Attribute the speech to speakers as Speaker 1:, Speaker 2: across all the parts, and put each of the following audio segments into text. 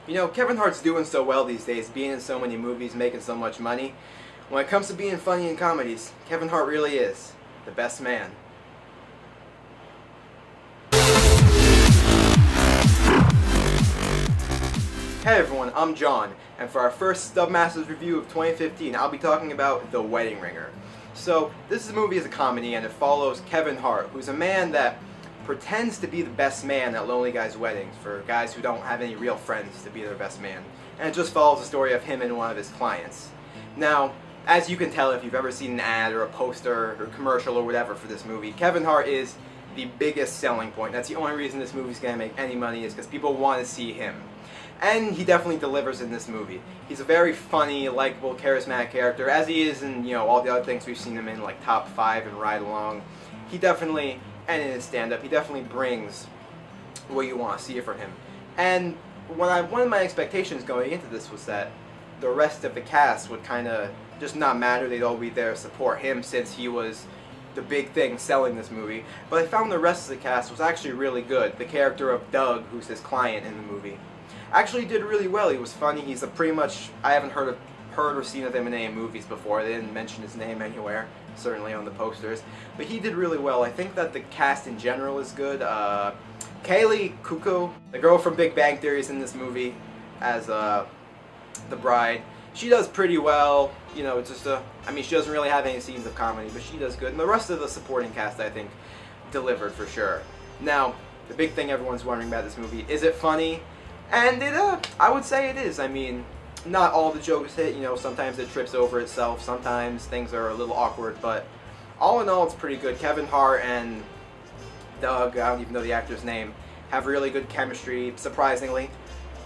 Speaker 1: You know, Kevin Hart's doing so well these days, being in so many movies, making so much money. When it comes to being funny in comedies, Kevin Hart really is the best man. Hey everyone, I'm John, and for our first Stub Masters review of 2015, I'll be talking about The Wedding Ringer. So, this movie is a comedy, and it follows Kevin Hart, who's a man that pretends to be the best man at lonely guys' weddings for guys who don't have any real friends to be their best man. And it just follows the story of him and one of his clients. Now, as you can tell if you've ever seen an ad or a poster or commercial or whatever for this movie, Kevin Hart is the biggest selling point. That's the only reason this movie's going to make any money, is because people want to see him. And he definitely delivers in this movie. He's a very funny, likable, charismatic character, as he is in, all the other things we've seen him in, like Top 5 and Ride Along. He definitely, and in his stand-up, he definitely brings what you want to see from him. And one of my expectations going into this was that the rest of the cast would kind of just not matter. They'd all be there to support him since he was the big thing selling this movie. But I found the rest of the cast was actually really good. The character of Doug, who's his client in the movie, actually did really well. He was funny. He's a pretty much, I haven't heard or seen of him in any movies before. They didn't mention his name anywhere, certainly on the posters. But he did really well. I think that the cast in general is good. Kaylee Cuoco, the girl from Big Bang Theory, is in this movie as the bride. She does pretty well. It's just she doesn't really have any scenes of comedy, but she does good. And the rest of the supporting cast, I think, delivered for sure. Now, the big thing everyone's wondering about this movie, is it funny? And I would say it is. Not all the jokes hit. Sometimes it trips over itself. Sometimes things are a little awkward. But all in all, it's pretty good. Kevin Hart and Doug, I don't even know the actor's name, have really good chemistry, surprisingly.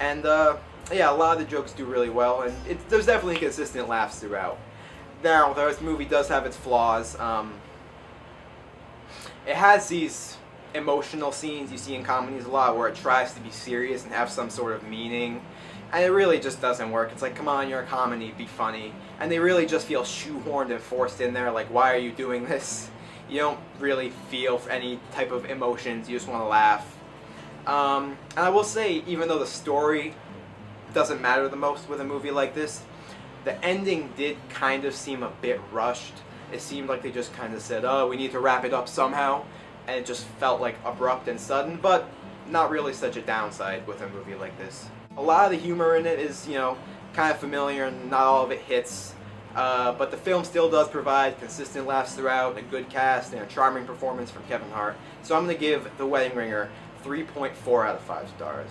Speaker 1: And yeah, a lot of the jokes do really well. And there's definitely consistent laughs throughout. Now, this movie does have its flaws. It has these emotional scenes you see in comedies a lot where it tries to be serious and have some sort of meaning, and it really just doesn't work. It's like, come on, you're a comedy, be funny. And they really just feel shoehorned and forced in there, like, why are you doing this? You don't really feel any type of emotions, you just want to laugh. And I will say, even though the story doesn't matter the most with a movie like this, the ending did kind of seem a bit rushed. It seemed like they just kind of said, oh, we need to wrap it up somehow. And it just felt like abrupt and sudden, but not really such a downside with a movie like this. A lot of the humor in it is, kind of familiar, and not all of it hits. But the film still does provide consistent laughs throughout, a good cast, and a charming performance from Kevin Hart. So I'm going to give The Wedding Ringer 3.4 out of 5 stars.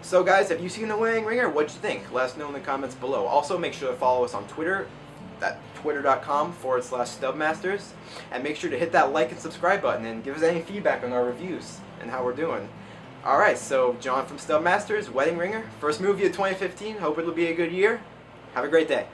Speaker 1: So guys, have you seen The Wedding Ringer? What'd you think? Let us know in the comments below. Also, make sure to follow us on Twitter at twitter.com/stubmasters, and make sure to hit that like and subscribe button and give us any feedback on our reviews and how we're doing. Alright, so John from Stub Masters, Wedding Ringer, first movie of 2015. Hope it'll be a good year. Have a great day.